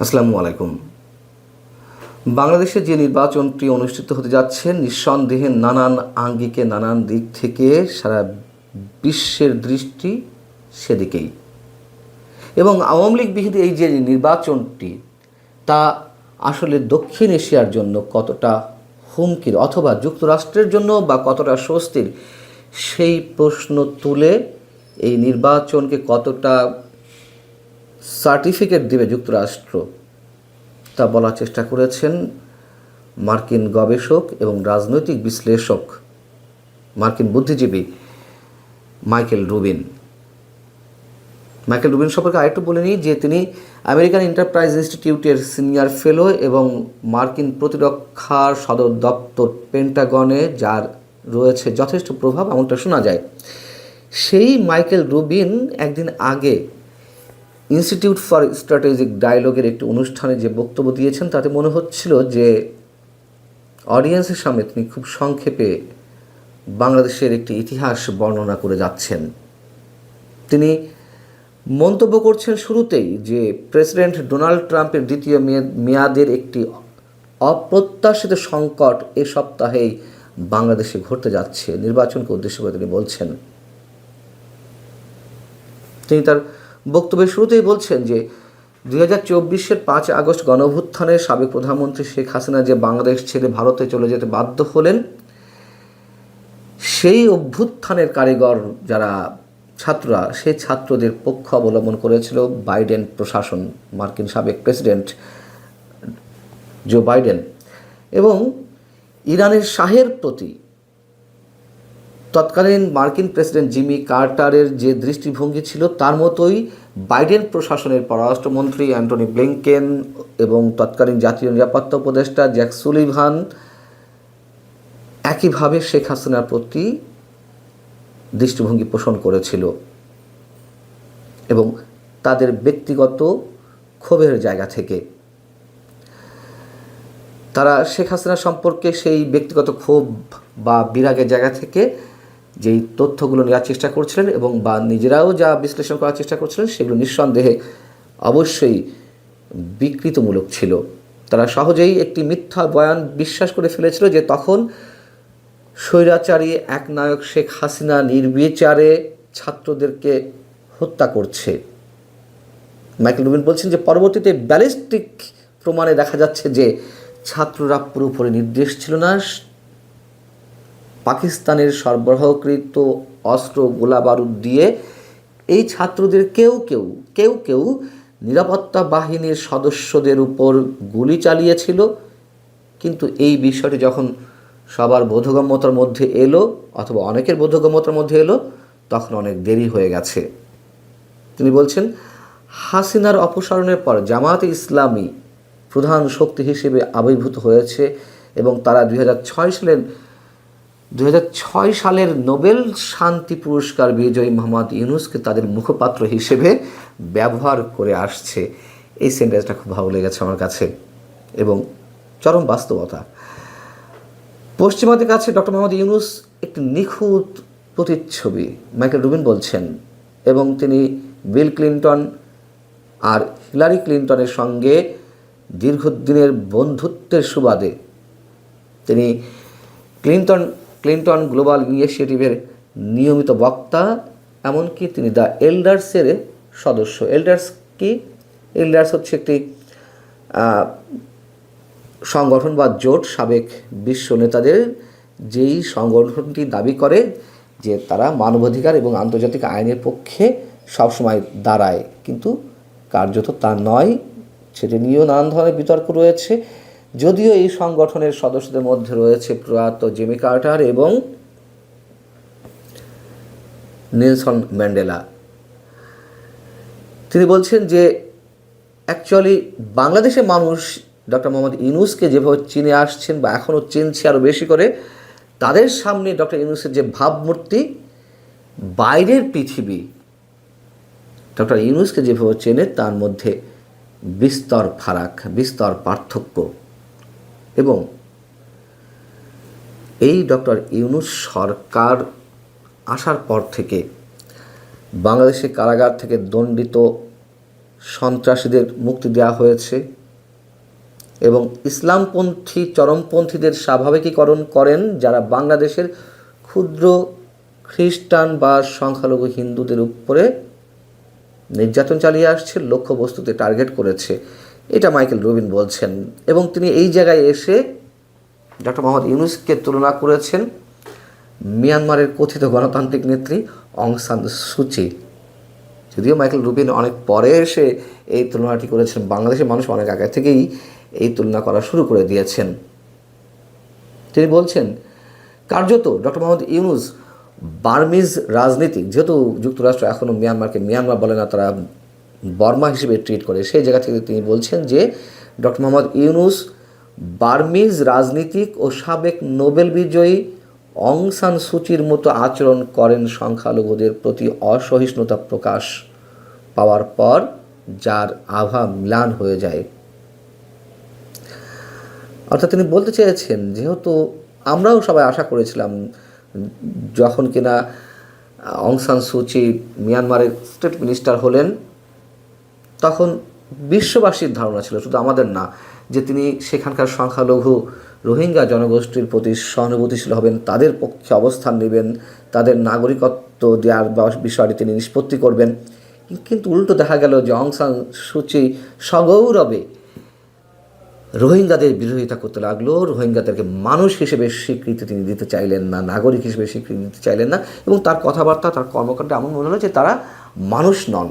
আসসালামু আলাইকুম। বাংলাদেশে যে নির্বাচনটি অনুষ্ঠিত হতে যাচ্ছে নিঃসন্দেহে নানান আঙ্গিকে নানান দিক থেকে সারা বিশ্বের দৃষ্টি সেদিকেই। এবং আওয়ামী লীগ বিরোধী এই যে নির্বাচনটি তা আসলে দক্ষিণ এশিয়ার জন্য কতটা হুমকির অথবা যুক্তরাষ্ট্রের জন্য বা কতটা স্বস্তির সেই প্রশ্ন তুলে এই নির্বাচনকে কতটা সার্টিফিকেট দেবে যুক্তরাষ্ট্র তা বলার চেষ্টা করেছেন মার্কিন গবেষক এবং রাজনৈতিক বিশ্লেষক মার্কিন বুদ্ধিজীবী মাইকেল রুবিন সম্পর্কে আরেকটু বলে নিই যে তিনি আমেরিকান এন্টারপ্রাইজ ইনস্টিটিউটের সিনিয়র ফেলো এবং মার্কিন প্রতিরক্ষার সদর দপ্তর পেন্টাগনে যার রয়েছে যথেষ্ট প্রভাব এমনটা শোনা যায়। সেই মাইকেল রুবিন একদিন আগে ইনস্টিটিউট ফর স্ট্র্যাটেজিক ডায়ালগের একটি অনুষ্ঠানে যে বক্তব্য দিয়েছেন তাতে মনে হচ্ছিল যে অডিয়েন্সের সামনে তিনি খুব সংক্ষেপে বাংলাদেশের একটি ইতিহাস বর্ণনা করে যাচ্ছেন। তিনি মন্তব্য করছেন শুরুতেই যে প্রেসিডেন্ট ডোনাল্ড ট্রাম্পের দ্বিতীয় মেয়াদের একটি অপ্রত্যাশিত সংকট এ সপ্তাহেই বাংলাদেশে ঘটতে যাচ্ছে। নির্বাচনকে উদ্দেশ্য করে তিনি বলছেন, তিনি তার বক্তব্যের শুরুতেই বলছেন যে 2024-এর 5 আগস্ট গণঅভ্যুত্থানের সাবেক প্রধানমন্ত্রী শেখ হাসিনা যে বাংলাদেশ ছেড়ে ভারতে চলে যেতে বাধ্য হলেন, সেই অভ্যুত্থানের কারিগর যারা ছাত্ররা সেই ছাত্রদের পক্ষ অবলম্বন করেছিল বাইডেন প্রশাসন, মার্কিন সাবেক প্রেসিডেন্ট জো বাইডেন, এবং ইরানের শাহের প্রতি তৎকালীন মার্কিন প্রেসিডেন্ট জিমি কার্টারের যে দৃষ্টিভঙ্গি ছিল তার মতোই বাইডেন প্রশাসনের পররাষ্ট্রমন্ত্রী অ্যান্টনি ব্লিংকেন এবং তৎকালীন জাতীয় নিরাপত্তা উপদেষ্টা জ্যাক সুলিভান একইভাবে শেখ হাসিনার প্রতি দৃষ্টিভঙ্গি পোষণ করেছিল এবং তাদের ব্যক্তিগত ক্ষোভের জায়গা থেকে তারা শেখ হাসিনা সম্পর্কে সেই ব্যক্তিগত ক্ষোভ বা বিরাগের জায়গা থেকে যেই তথ্যগুলো নেওয়ার চেষ্টা করছিলেন এবং বা নিজেরাও যা বিশ্লেষণ করার চেষ্টা করছিলেন সেগুলো নিঃসন্দেহে অবশ্যই বিকৃতমূলক ছিল। তারা সহজেই একটি মিথ্যা বয়ান বিশ্বাস করে ফেলেছিল যে তখন স্বৈরাচারী একনায়ক শেখ হাসিনা নির্বিচারে ছাত্রদেরকে হত্যা করছে। মাইকেল রুবিন বলছেন যে পরবর্তীতে ব্যালিস্টিক প্রমাণে দেখা যাচ্ছে যে ছাত্ররা পুরোপুরি নির্দেশ ছিল না। পাকিস্তানের সরবরাহকৃত অস্ত্র গোলাবারুদ দিয়ে এই ছাত্রদের কেউ কেউ নিরাপত্তা বাহিনীর সদস্যদের উপর গুলি চালিয়েছিল। কিন্তু এই বিষয়টি যখন সবার বোধগম্যতার মধ্যে এলো অথবা অনেকের বোধগম্যতার মধ্যে এলো তখন অনেক দেরি হয়ে গেছে। তিনি বলছেন হাসিনার অপসারণের পর জামায়াতে ইসলামী প্রধান শক্তি হিসেবে আবির্ভূত হয়েছে এবং তারা 2006 সালের নোবেল শান্তি পুরস্কার বিজয়ী মোহাম্মদ ইউনূসকে তাদের মুখপাত্র হিসেবে ব্যবহার করে আসছে। এই সেন্টেন্সটা খুব ভালো লেগেছে আমার কাছে এবং চরম বাস্তবতা। পশ্চিমাদের কাছে ডক্টর মোহাম্মদ ইউনূস একটি নিখুঁত প্রতিচ্ছবি, মাইকেল রুবিন বলছেন, এবং তিনি বিল ক্লিন্টন আর হিলারি ক্লিন্টনের সঙ্গে দীর্ঘদিনের বন্ধুত্বের সুবাদে তিনি ক্লিন্টন গ্লোবাল ইনিশিয়েটিভের নিয়মিত বক্তা, এমনকি তিনি দ্য এল্ডার্সের সদস্য। এল্ডার্স হচ্ছে একটি সংগঠন বা জোট সাবেক বিশ্ব নেতাদের, যেই সংগঠনটি দাবি করে যে তারা মানবাধিকার এবং আন্তর্জাতিক আইনের পক্ষে সবসময় দাঁড়ায়, কিন্তু কার্যত তা নয়। সেটি নিয়েও নানান ধরনের বিতর্ক রয়েছে। যদিও এই সংগঠনের সদস্যদের মধ্যে রয়েছে প্রয়াত জিমি কার্টার এবং নেলসন ম্যান্ডেলা। তিনি বলছেন যে অ্যাকচুয়ালি বাংলাদেশের মানুষ ডক্টর মোহাম্মদ ইউনূসকে যেভাবে চিনে আসছেন বা এখনও চিনছে আরও বেশি করে, তাদের সামনে ডক্টর ইউনূসের যে ভাবমূর্তি, বাইরের পৃথিবী ডক্টর ইউনূসকে যেভাবে চেনে তার মধ্যে বিস্তর ফারাক, বিস্তর পার্থক্য। এবং এই ডক্টর ইউনূস সরকার আসার পর থেকে বাংলাদেশের কারাগার থেকে দণ্ডিত সন্ত্রাসীদের মুক্তি দেওয়া হয়েছে এবং ইসলামপন্থী চরমপন্থীদের স্বাভাবিকীকরণ করেন যারা বাংলাদেশের ক্ষুদ্র খ্রিস্টান বা সংখ্যালঘু হিন্দুদের উপরে নির্যাতন চালিয়ে আসছে, লক্ষ্যবস্তুতে টার্গেট করেছে। এটা মাইকেল রুবিন বলছেন এবং তিনি এই জায়গায় এসে ডক্টর মোহাম্মদ ইউনূসকে তুলনা করেছেন মিয়ানমারের কথিত গণতান্ত্রিক নেত্রী অং সান সুচি। যদিও মাইকেল রুবিন অনেক পরে এসে এই তুলনাটি করেছেন, বাংলাদেশের মানুষ অনেক আগে থেকেই এই তুলনা করা শুরু করে দিয়েছেন। তিনি বলছেন কার্যত ডক্টর মোহাম্মদ ইউনূস বার্মিজ রাজনীতিক, যেহেতু যুক্তরাষ্ট্র এখনও মিয়ানমারকে মিয়ানমার বলে না, তারা বর্মা হিসেবে ট্রিট করে, সেই জায়গা থেকে তিনি বলছেন যে ডক্টর মোহাম্মদ ইউনূস বার্মিজ রাজনীতিক ও সাবেক নোবেল বিজয়ী অং সান সুচির মতো আচরণ করেন সংখ্যালঘুদের প্রতি অসহিষ্ণুতা প্রকাশ পাওয়ার পর, যার আভা ম্লান হয়ে যায়। অর্থাৎ তিনি বলতে চেয়েছেন যেহেতু আমরাও সবাই আশা করেছিলাম যখন কিনা অং সান সুচি মিয়ানমারের স্টেট মিনিস্টার হলেন, তখন বিশ্ববাসীর ধারণা ছিল, শুধু আমাদের না, যে তিনি সেখানকার সংখ্যালঘু রোহিঙ্গা জনগোষ্ঠীর প্রতি সহানুভূতিশীল হবেন, তাদের পক্ষে অবস্থান নেবেন, তাদের নাগরিকত্ব দেওয়ার বিষয়টি তিনি নিষ্পত্তি করবেন। কিন্তু উল্টো দেখা গেল যে অং সান সুচি সগৌরবে রোহিঙ্গাদের বিরোধিতা করতে লাগলো। রোহিঙ্গাদেরকে মানুষ হিসেবে স্বীকৃতি তিনি দিতে চাইলেন না, নাগরিক হিসেবে স্বীকৃতি দিতে চাইলেন না, এবং তার কথাবার্তা, তার কর্মকাণ্ডে এমন মনে হলো যে তারা মানুষ নন।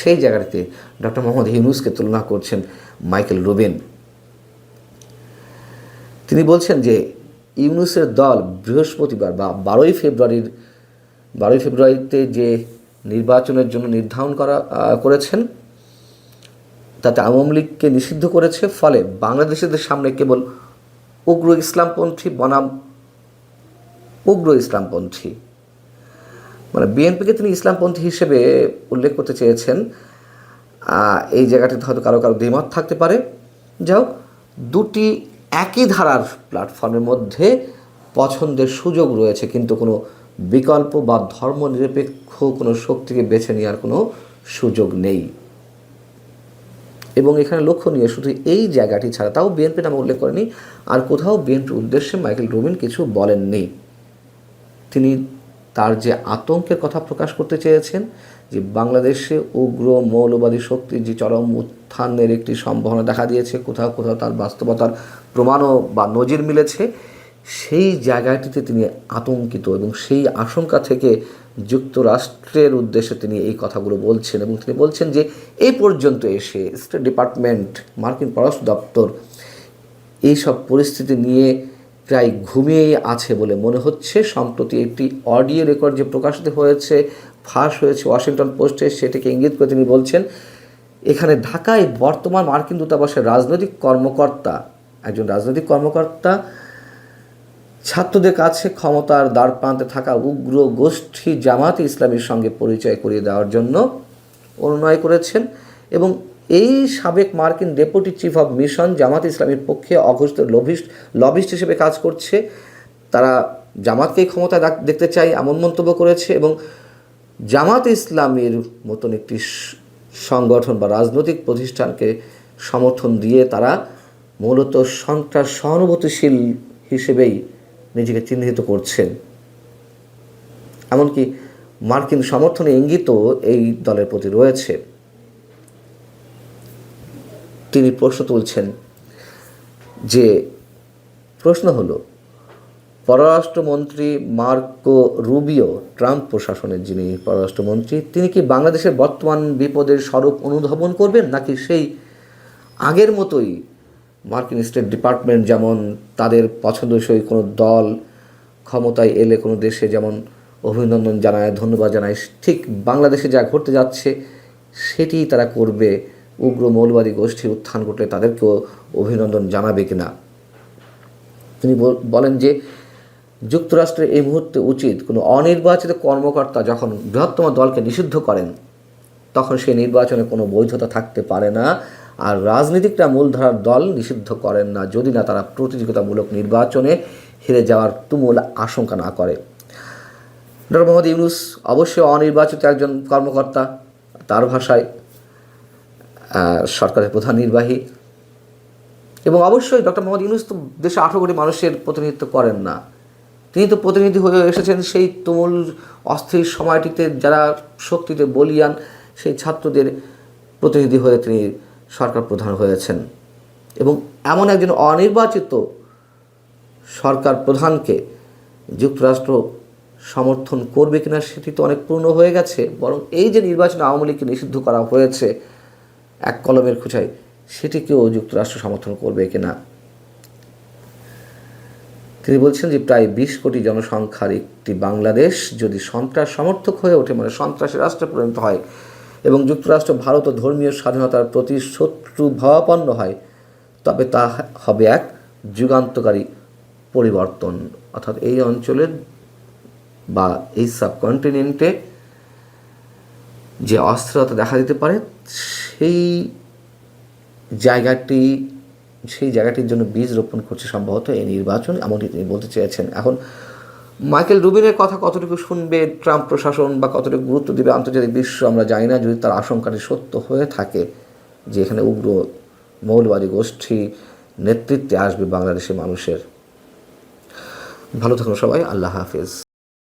সেই জায়গাটিতে ডক্টর মোহাম্মদ ইউনূসকে তুলনা করছেন মাইকেল রুবিন। তিনি বলছেন যে ইউনূসের দল বৃহস্পতিবার বা 12ই ফেব্রুয়ারিতে যে নির্বাচনের জন্য নির্ধারণ করেছেন তাতে আওয়ামী লীগকে নিষিদ্ধ করেছে। ফলে বাংলাদেশিদের সামনে কেবল উগ্র ইসলামপন্থী মানে বিএনপিকে তিনি ইসলামপন্থী হিসেবে উল্লেখ করতে চেয়েছেন। এই জায়গাটিতে হয়তো কারো দ্বিমত থাকতে পারে। যাই হোক, দুটি একই ধারার প্ল্যাটফর্মের মধ্যে পছন্দের সুযোগ রয়েছে, কিন্তু কোনো বিকল্প বা ধর্মনিরপেক্ষ কোনো শক্তিকে বেছে নেওয়ার কোনো সুযোগ নেই। এবং এখানে লক্ষণীয় শুধু এই জায়গাটি ছাড়া, তাও বিএনপি নামে উল্লেখ করেনি, আর কোথাও বিএনপির উদ্দেশ্যে মাইকেল রুবিন কিছু বলেননি। তিনি তার যে আতঙ্কের কথা প্রকাশ করতে চেয়েছেন যে বাংলাদেশে উগ্র মৌলবাদী শক্তির যে চরম উত্থানের একটি সম্ভাবনা দেখা দিয়েছে, কোথাও কোথাও তার বাস্তবতার প্রমাণও বা নজির মিলেছে, সেই জায়গাটিতে তিনি আতঙ্কিত এবং সেই আশঙ্কা থেকে যুক্তরাষ্ট্রের উদ্দেশ্যে তিনি এই কথাগুলো বলছেন। এবং তিনি বলছেন যে এই পর্যন্ত এসে স্টেট ডিপার্টমেন্ট, মার্কিন পররাষ্ট্র দপ্তর এইসব পরিস্থিতি নিয়ে প্রায় ঘুমিয়েই আছে বলে মনে হচ্ছে। সম্প্রতি একটি অডিও রেকর্ড যে প্রকাশিত হয়েছে, ফাঁস হয়েছে ওয়াশিংটন পোস্টে, সেটাকে ইঙ্গিত করে তিনি বলছেন এখানে ঢাকায় বর্তমান মার্কিন দূতাবাসের একজন রাজনৈতিক কর্মকর্তা ছাত্রদের কাছে ক্ষমতার দ্বারপ্রান্তে থাকা উগ্র গোষ্ঠী জামাতে ইসলামীর সঙ্গে পরিচয় করিয়ে দেওয়ার জন্য অনুনয় করেছেন এবং এই সাবেক মার্কিন ডেপুটি চিফ অব মিশন জামাতে ইসলামীর পক্ষে অঘোষিত লবিস্ট হিসেবে কাজ করছে, তারা জামাতকেই ক্ষমতায় দেখতে চায় এমন মন্তব্য করেছে। এবং জামাতে ইসলামীর মতন একটি সংগঠন বা রাজনৈতিক প্রতিষ্ঠানকে সমর্থন দিয়ে তারা মূলত সন্ত্রাস সহানুভূতিশীল হিসেবেই নিজেকে চিহ্নিত করছেন। এমনকি মার্কিন সমর্থনে ইঙ্গিতও এই দলের প্রতি রয়েছে। তিনি প্রশ্ন তুলছেন যে প্রশ্ন হলো পররাষ্ট্রমন্ত্রী মার্কো রুবিও, ট্রাম্প প্রশাসনের যিনি পররাষ্ট্রমন্ত্রী, তিনি কি বাংলাদেশের বর্তমান বিপদের স্বরূপ অনুধাবন করবেন, নাকি সেই আগের মতোই মার্কিন স্টেট ডিপার্টমেন্ট যেমন তাদের পছন্দসই কোনো দল ক্ষমতায় এলে কোনো দেশে যেমন অভিনন্দন জানায়, ধন্যবাদ জানায়, ঠিক বাংলাদেশে যা ঘটতে যাচ্ছে সেটি তারা করবে? উগ্র মৌলবাদী গোষ্ঠীর উত্থান ঘটলে তাদেরকেও অভিনন্দন জানাবে কিনা? তিনি বলেন যে যুক্তরাষ্ট্রের এই মুহূর্তে উচিত কোনো অনির্বাচিত কর্মকর্তা যখন বৃহত্তম দলকে নিষিদ্ধ করেন তখন সেই নির্বাচনে কোনো বৈধতা থাকতে পারে না। আর রাজনীতিকরা মূলধারার দল নিষিদ্ধ করেন না যদি না তারা প্রতিযোগিতামূলক নির্বাচনে হেরে যাওয়ার তুমুল আশঙ্কা না করে। ডক্টর মোহাম্মদ ইউনূস অবশ্যই অনির্বাচিত একজন কর্মকর্তা, তার ভাষায় সরকারের প্রধান নির্বাহী, এবং অবশ্যই ডক্টর মোহাম্মদ ইউনূস তো দেশে 18 কোটি মানুষের প্রতিনিধিত্ব করেন না। তিনি তো প্রতিনিধি হয়ে এসেছেন সেই তুমুল অস্থির সময়টিতে যারা শক্তিতে বলিয়ান সেই ছাত্রদের প্রতিনিধি হয়ে তিনি সরকার প্রধান হয়েছেন। এবং এমন একজন অনির্বাচিত সরকার প্রধানকে যুক্তরাষ্ট্র সমর্থন করবে কিনা সেটি তো অনেক পূর্ণ হয়ে গেছে। বরং এই যে নির্বাচনে আওয়ামী লীগকে নিষিদ্ধ করা হয়েছে এক কলমের খোঁচায়, সেটিকেও যুক্তরাষ্ট্র সমর্থন করবে কিনা। তিনি বলছেন যে প্রায় 20 কোটি জনসংখ্যার একটি বাংলাদেশ যদি সন্ত্রাস সমর্থক হয়ে ওঠে, মানে সন্ত্রাসের রাষ্ট্রে পরিণত হয়, এবং যুক্তরাষ্ট্র ভারত ও ধর্মীয় স্বাধীনতার প্রতি শত্রু ভাবাপন্ন হয়, তবে তা হবে এক যুগান্তকারী পরিবর্তন। অর্থাৎ এই অঞ্চলের বা এই সাবকন্টিনেন্টে যে অস্থিরতা দেখা দিতে পারে সেই জায়গাটির জন্য বীজ রোপণ করছে সম্ভবত এই নির্বাচন, এমনটি তিনি বলতে চেয়েছেন। এখন মাইকেল রুবিনের কথা কতটুকু শুনবে ট্রাম্প প্রশাসন বা কতটুকু গুরুত্ব দেবে আন্তর্জাতিক বিশ্ব আমরা জানি না। যদি তার আশঙ্কাটি সত্য হয়ে থাকে যে এখানে উগ্র মৌলবাদী গোষ্ঠী নেতৃত্বে আসবে বাংলাদেশের মানুষের। ভালো থাকুন সবাই, আল্লাহ হাফেজ।